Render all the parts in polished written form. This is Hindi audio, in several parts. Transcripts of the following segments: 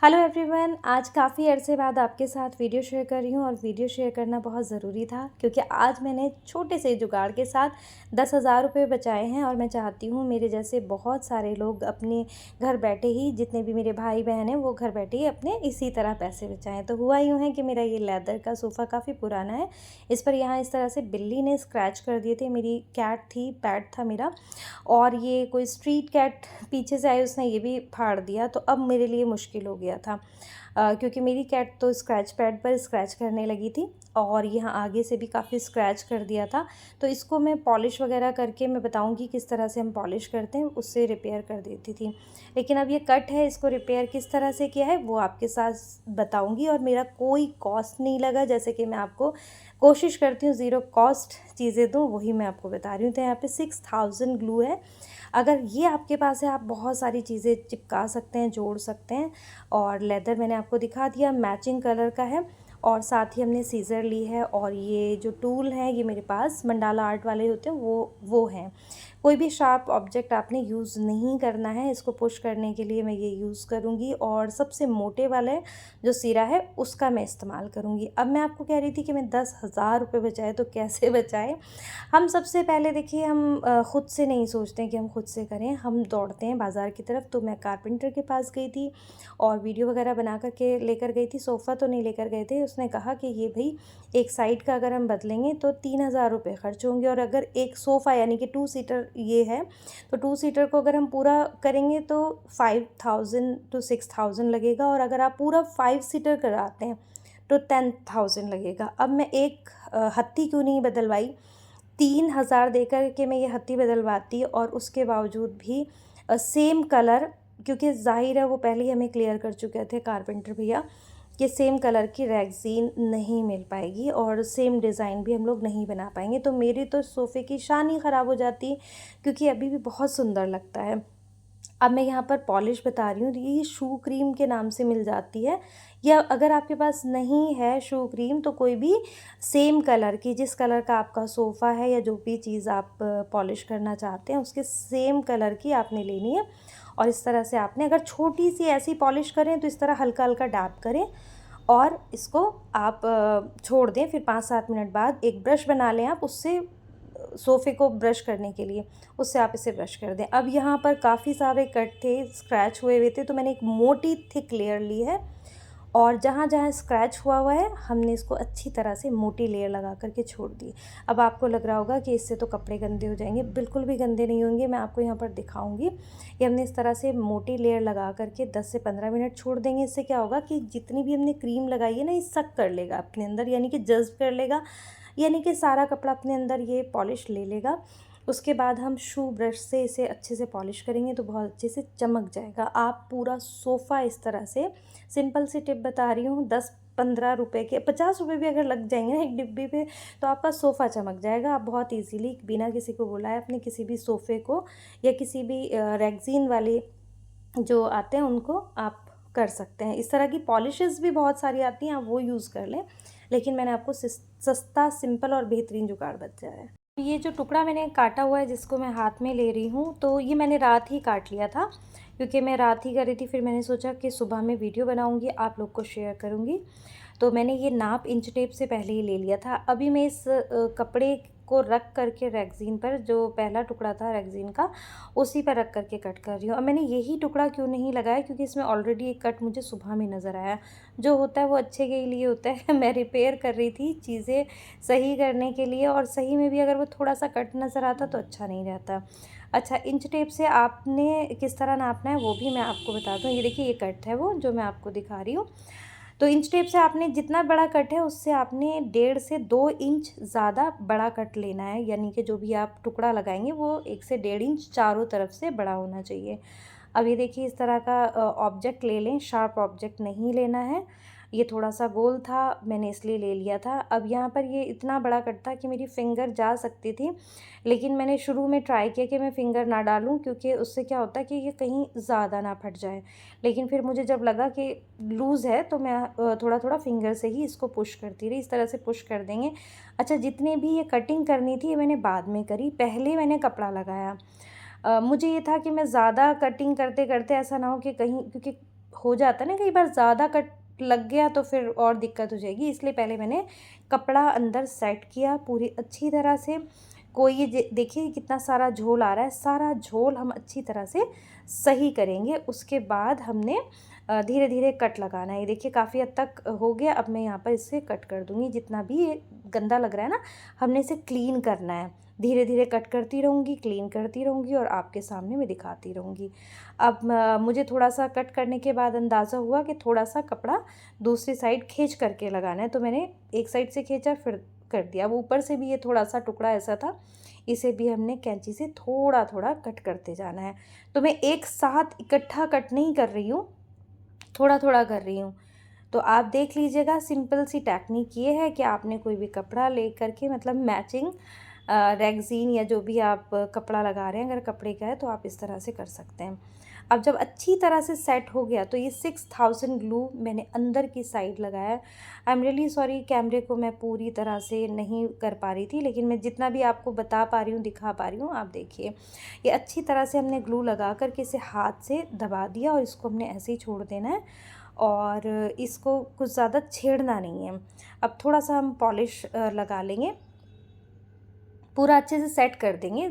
हेलो एवरीवन, आज काफ़ी अरसे बाद आपके साथ वीडियो शेयर कर रही हूँ और वीडियो शेयर करना बहुत ज़रूरी था क्योंकि आज मैंने छोटे से जुगाड़ के साथ 10,000 रुपये बचाए हैं और मैं चाहती हूँ मेरे जैसे बहुत सारे लोग अपने घर बैठे ही, जितने भी मेरे भाई बहन हैं वो घर बैठे ही अपने इसी तरह पैसे बचाएं। तो हुआ यूँ है कि मेरा ये लेदर का सोफ़ा काफ़ी पुराना है। इस पर यहाँ इस तरह से बिल्ली ने स्क्रैच कर दिए थे। मेरी कैट थी, पेट था मेरा, और ये कोई स्ट्रीट कैट पीछे से आई, उसने ये भी फाड़ दिया। तो अब मेरे लिए मुश्किल हो गया था क्योंकि मेरी कैट तो स्क्रैच पैड पर स्क्रैच करने लगी थी और यहाँ आगे से भी काफ़ी स्क्रैच कर दिया था। तो इसको मैं पॉलिश वगैरह करके मैं बताऊंगी किस तरह से हम पॉलिश करते हैं, उससे रिपेयर कर देती थी। लेकिन अब ये कट है, इसको रिपेयर किस तरह से किया है वो आपके साथ बताऊंगी और मेरा कोई कॉस्ट नहीं लगा। जैसे कि मैं आपको कोशिश करती हूँ ज़ीरो कॉस्ट चीज़ें दूँ, वही मैं आपको बता रही हूँ। तो यहाँ पे 6000 ग्लू है। अगर ये आपके पास है, आप बहुत सारी चीज़ें चिपका सकते हैं, जोड़ सकते हैं। और लेदर मैंने आपको दिखा दिया, मैचिंग कलर का है। और साथ ही हमने सीज़र ली है और ये जो टूल है ये मेरे पास मंडाला आर्ट वाले होते हैं वो हैं। कोई भी शार्प ऑब्जेक्ट आपने यूज़ नहीं करना है, इसको पुश करने के लिए मैं ये यूज़ करूँगी। और सबसे मोटे वाले जो सिरा है उसका मैं इस्तेमाल करूँगी। अब मैं आपको कह रही थी कि मैं 10,000 रुपये बचाए, तो कैसे बचाए। हम सबसे पहले देखिए, हम ख़ुद से नहीं सोचते हैं कि हम खुद से करें, हम दौड़ते हैं बाज़ार की तरफ। तो मैं कारपेंटर के पास गई थी और वीडियो वगैरह बना कर के लेकर गई थी। सोफ़ा तो नहीं लेकर गए थे, उसने कहा कि ये भाई एक साइड का अगर हम बदलेंगे तो 3,000 रुपये खर्च होंगे, और अगर एक सोफ़ा यानी कि 2 सीटर ये है तो 2 सीटर को अगर हम पूरा करेंगे तो 5,000 to 6,000 लगेगा, और अगर आप पूरा 5 सीटर कराते हैं तो 10,000 लगेगा। अब मैं एक हत्ती क्यों नहीं बदलवाई, 3,000 देकर के मैं ये हत्ती बदलवाती, और उसके बावजूद भी सेम कलर, क्योंकि ज़ाहिर है वो पहले ही हमें क्लियर कर चुके थे कारपेंटर भैया कि सेम कलर की रैगज़ीन नहीं मिल पाएगी और सेम डिज़ाइन भी हम लोग नहीं बना पाएंगे। तो मेरी तो सोफ़े की शान ही ख़राब हो जाती, क्योंकि अभी भी बहुत सुंदर लगता है। अब मैं यहाँ पर पॉलिश बता रही हूँ, ये शू क्रीम के नाम से मिल जाती है। या अगर आपके पास नहीं है शू क्रीम तो कोई भी सेम कलर की, जिस कलर का आपका सोफ़ा है या जो भी चीज़ आप पॉलिश करना चाहते हैं उसके सेम कलर की आपने लेनी है। और इस तरह से आपने, अगर छोटी सी ऐसी पॉलिश करें तो इस तरह हल्का हल्का डैब करें और इसको आप छोड़ दें। फिर 5-7 मिनट बाद एक ब्रश बना लें आप, उससे सोफ़े को ब्रश करने के लिए, उससे आप इसे ब्रश कर दें। अब यहाँ पर काफ़ी सारे कट थे, स्क्रैच हुए हुए थे, तो मैंने एक मोटी थिक लेयर ली है और जहाँ जहाँ स्क्रैच हुआ हुआ है हमने इसको अच्छी तरह से मोटी लेयर लगा करके छोड़ दी। अब आपको लग रहा होगा कि इससे तो कपड़े गंदे हो जाएंगे, बिल्कुल भी गंदे नहीं होंगे। मैं आपको यहाँ पर दिखाऊंगी। ये हमने इस तरह से मोटी लेयर लगा करके 10 से 15 मिनट छोड़ देंगे। इससे क्या होगा कि जितनी भी हमने क्रीम लगाई है ना, ये सक कर लेगा अपने अंदर, यानी कि जज्ब कर लेगा, यानी कि सारा कपड़ा अपने अंदर ये पॉलिश ले लेगा। उसके बाद हम शू ब्रश से इसे अच्छे से पॉलिश करेंगे तो बहुत अच्छे से चमक जाएगा। आप पूरा सोफ़ा इस तरह से, सिंपल सी टिप बता रही हूँ, 10-15 रुपए के, 50 रुपये भी अगर लग जाएंगे ना एक डिब्बी पे, तो आपका सोफ़ा चमक जाएगा। आप बहुत इजीली बिना किसी को बुलाए अपने किसी भी सोफ़े को या किसी भी रैगज़ीन वाले जो आते हैं उनको आप कर सकते हैं। इस तरह की पॉलिशेस भी बहुत सारी आती हैं, आप वो यूज़ कर लें। लेकिन मैंने आपको सस्ता, सिंपल और बेहतरीन जुगाड़ बताया है। ये जो टुकड़ा मैंने काटा हुआ है जिसको मैं हाथ में ले रही हूँ, तो ये मैंने रात ही काट लिया था क्योंकि मैं रात ही कर रही थी। फिर मैंने सोचा कि सुबह में वीडियो बनाऊँगी, आप लोग को शेयर करूँगी। तो मैंने ये नाप इंच टेप से पहले ही ले लिया था। अभी मैं इस कपड़े को रख करके रैगज़ीन पर, जो पहला टुकड़ा था रैगज़ीन का, उसी पर रख करके कट कर रही हूँ। अब मैंने यही टुकड़ा क्यों नहीं लगाया, क्योंकि इसमें ऑलरेडी एक कट मुझे सुबह में नज़र आया। जो होता है वो अच्छे के लिए होता है। मैं रिपेयर कर रही थी चीज़ें सही करने के लिए, और सही में भी अगर वो थोड़ा सा कट नज़र आता तो अच्छा नहीं रहता। अच्छा, इंच टेप से आपने किस तरह नापना है वो भी मैं आपको बता दूँ। ये देखिए, ये कट है वो जो मैं आपको दिखा रही हूँ। तो इंच टेप से आपने जितना बड़ा कट है उससे आपने 1.5 से 2 इंच ज़्यादा बड़ा कट लेना है, यानी कि जो भी आप टुकड़ा लगाएंगे वो 1 से 1.5 इंच चारों तरफ से बड़ा होना चाहिए। अब ये देखिए, इस तरह का ऑब्जेक्ट ले लें, शार्प ऑब्जेक्ट नहीं लेना है। ये थोड़ा सा गोल था, मैंने इसलिए ले लिया था। अब यहाँ पर ये इतना बड़ा कट था कि मेरी फिंगर जा सकती थी, लेकिन मैंने शुरू में ट्राई किया कि मैं फिंगर ना डालूं, क्योंकि उससे क्या होता है कि ये कहीं ज़्यादा ना फट जाए। लेकिन फिर मुझे जब लगा कि लूज़ है तो मैं थोड़ा थोड़ा फिंगर से ही इसको पुश करती रही। इस तरह से पुश कर देंगे। अच्छा, जितने भी ये कटिंग करनी थी ये मैंने बाद में करी, पहले मैंने कपड़ा लगाया। मुझे ये था कि मैं ज़्यादा कटिंग करते करते ऐसा ना हो कि कहीं, क्योंकि हो जाता है ना कई बार ज़्यादा कट लग गया तो फिर और दिक्कत हो जाएगी, इसलिए पहले मैंने कपड़ा अंदर सेट किया पूरी अच्छी तरह से। कोई ये देखिए कितना सारा झोल आ रहा है, सारा झोल हम अच्छी तरह से सही करेंगे। उसके बाद हमने धीरे धीरे कट लगाना है। ये देखिए काफ़ी हद तक हो गया। अब मैं यहाँ पर इसे कट कर दूँगी। जितना भी ये गंदा लग रहा है ना, हमने इसे क्लीन करना है। धीरे धीरे कट करती रहूँगी, क्लीन करती रहूँगी और आपके सामने मैं दिखाती रहूँगी। अब मुझे थोड़ा सा कट करने के बाद अंदाज़ा हुआ कि थोड़ा सा कपड़ा दूसरी साइड खींच करके लगाना है, तो मैंने एक साइड से खींचा फिर कर दिया। अब ऊपर से भी ये थोड़ा सा टुकड़ा ऐसा था, इसे भी हमने कैंची से थोड़ा थोड़ा कट करते जाना है। तो मैं एक साथ इकट्ठा कट नहीं कर रही हूँ, थोड़ा थोड़ा कर रही हूँ। तो आप देख लीजिएगा, सिंपल सी टेक्निक ये है कि आपने कोई भी कपड़ा ले करके मतलब मैचिंग रेगज़ीन या जो भी आप कपड़ा लगा रहे हैं, अगर कपड़े का है तो आप इस तरह से कर सकते हैं। अब जब अच्छी तरह से सेट हो गया तो ये 6000 ग्लू मैंने अंदर की साइड लगाया। आई एम रियली सॉरी, कैमरे को मैं पूरी तरह से नहीं कर पा रही थी, लेकिन मैं जितना भी आपको बता पा रही हूँ, दिखा पा रही हूँ। आप देखिए ये अच्छी तरह से हमने ग्लू लगा कर के इसे हाथ से दबा दिया और इसको हमने ऐसे ही छोड़ देना है और इसको कुछ ज़्यादा छेड़ना नहीं है। अब थोड़ा सा हम पॉलिश लगा लेंगे, पूरा अच्छे से सेट कर देंगे।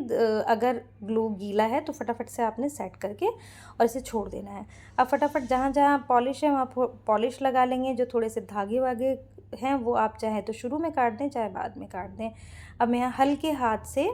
अगर ग्लू गीला है तो फटाफट से आपने सेट करके और इसे छोड़ देना है। अब फटाफट जहाँ जहाँ पॉलिश है वहाँ पॉलिश लगा लेंगे। जो थोड़े से धागे वागे हैं वो आप चाहे तो शुरू में काट दें, चाहे बाद में काट दें। अब मैं यहाँ हल्के हाथ से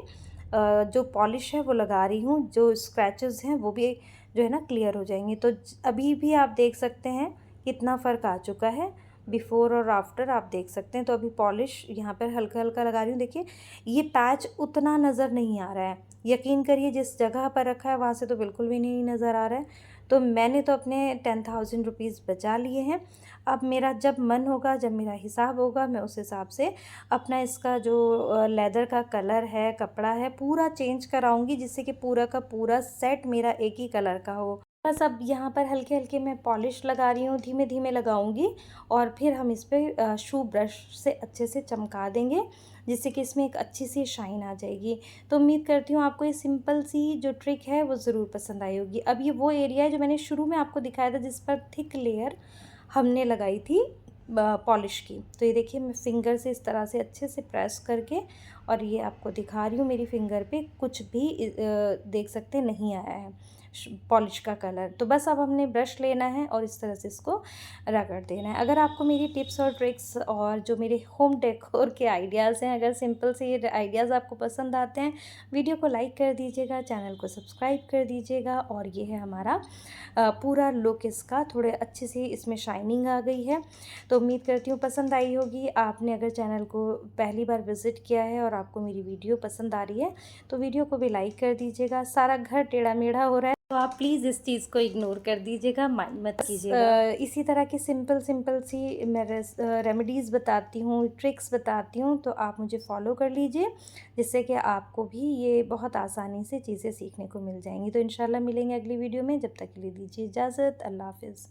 जो पॉलिश है वो लगा रही हूँ, जो स्क्रैचेस हैं वो भी जो है ना क्लियर हो जाएंगे। तो अभी भी आप देख सकते हैं कितना फ़र्क आ चुका है, बिफ़ोर और आफ्टर आप देख सकते हैं। तो अभी पॉलिश यहाँ पर हल्का हल्का लगा रही हूँ। देखिए ये पैच उतना नज़र नहीं आ रहा है, यकीन करिए जिस जगह पर रखा है वहाँ से तो बिल्कुल भी नहीं नज़र आ रहा है। तो मैंने तो अपने 10,000 रुपीज़ बचा लिए हैं। अब मेरा जब मन होगा, जब मेरा हिसाब होगा, मैं उस हिसाब से अपना इसका जो लेदर का कलर है, कपड़ा है, पूरा चेंज कराऊंगी, जिससे कि पूरा का पूरा सेट मेरा एक ही कलर का हो। बस अब यहाँ पर हल्के हल्के मैं पॉलिश लगा रही हूँ, धीमे धीमे लगाऊंगी और फिर हम इस पर शू ब्रश से अच्छे से चमका देंगे, जिससे कि इसमें एक अच्छी सी शाइन आ जाएगी। तो उम्मीद करती हूँ आपको ये सिंपल सी जो ट्रिक है वो ज़रूर पसंद आई होगी। अब ये वो एरिया है जो मैंने शुरू में आपको दिखाया था, जिस पर थिक लेयर हमने लगाई थी पॉलिश की। तो ये देखिए मैं फिंगर से इस तरह से अच्छे से प्रेस करके और ये आपको दिखा रही हूँ, मेरी फिंगर पे कुछ भी देख सकते नहीं आया है पॉलिश का कलर। तो बस अब हमने ब्रश लेना है और इस तरह से इसको रगड़ देना है। अगर आपको मेरी टिप्स और ट्रिक्स और जो मेरे होम डेकोर के आइडियाज़ हैं, अगर सिंपल से ये आइडियाज़ आपको पसंद आते हैं, वीडियो को लाइक कर दीजिएगा, चैनल को सब्सक्राइब कर दीजिएगा। और ये है हमारा पूरा लुक इसका, थोड़े अच्छे से इसमें शाइनिंग आ गई है। तो उम्मीद करती हूँ पसंद आई होगी। आपने अगर चैनल को पहली बार विज़िट किया है और आपको मेरी वीडियो पसंद आ रही है तो वीडियो को भी लाइक कर दीजिएगा। सारा घर टेढ़ा मेढ़ा हो रहा है तो आप प्लीज़ इस चीज़ को इग्नोर कर दीजिएगा, माइंड मत कीजिएगा। इसी तरह की सिंपल सिंपल सी मैं रेमेडीज़ बताती हूँ, ट्रिक्स बताती हूँ, तो आप मुझे फॉलो कर लीजिए, जिससे कि आपको भी ये बहुत आसानी से चीज़ें सीखने को मिल जाएंगी। तो इंशाल्लाह मिलेंगे अगली वीडियो में। जब तक के लिए दीजिए इजाज़त। अल्लाह हाफ़िज़।